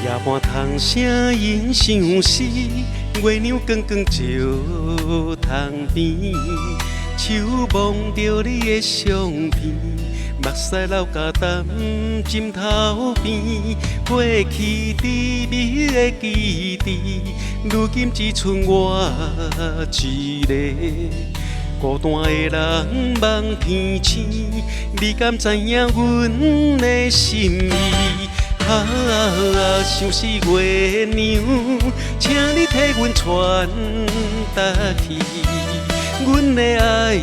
夜半窗声音相思，月亮光光照窗边，手摸着你的相片，目屎流甲淡枕头边，过去甜蜜的记忆，如今只剩我一个。孤单的人望天星，你敢知影阮的心意？想是月娘，请你替阮传达去。阮的爱，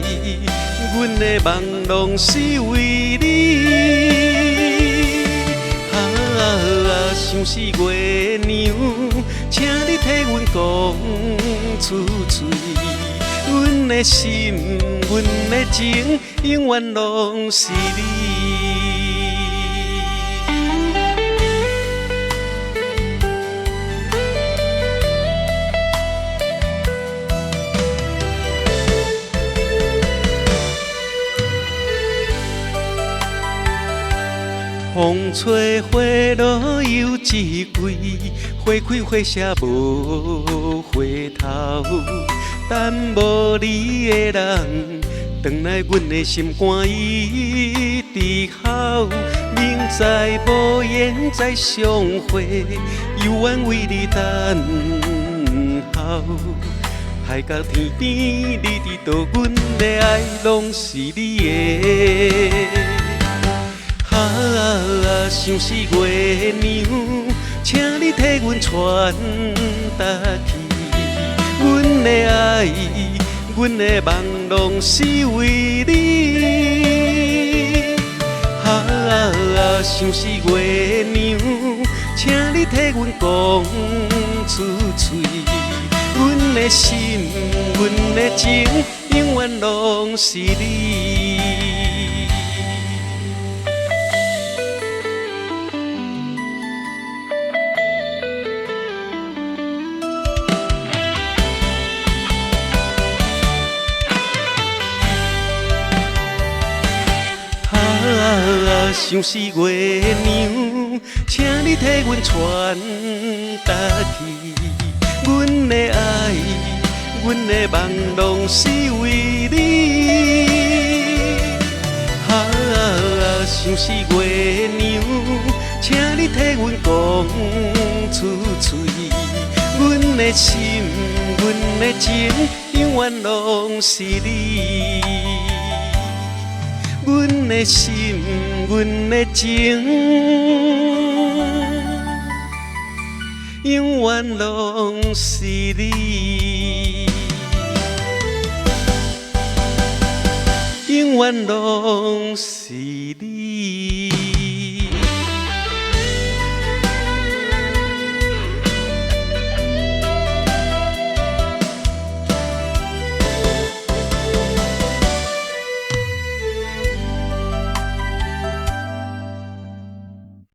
阮的梦，拢是为你。想是月娘，请你替阮讲出嘴。阮的心，阮的情，永远拢是你。风吹花落又一季，花开花谢无回头。等无你的人，转来阮的心肝一直哭。明知无缘再相会，犹原为你等候。海角天边，你知道阮的爱拢是你的。想是月娘，请你替阮传达去。阮的爱，阮的梦，拢是为你。想是月娘，请你替阮讲出嘴。阮的心，阮的情，永远拢是你。想是月娘，请你替阮传达去。阮的爱，阮的梦，拢是为你。想是月娘，请你替阮讲出嘴。阮的心，阮的情，永远拢是你。阮的心，阮的情，永远拢是你，永远拢是你。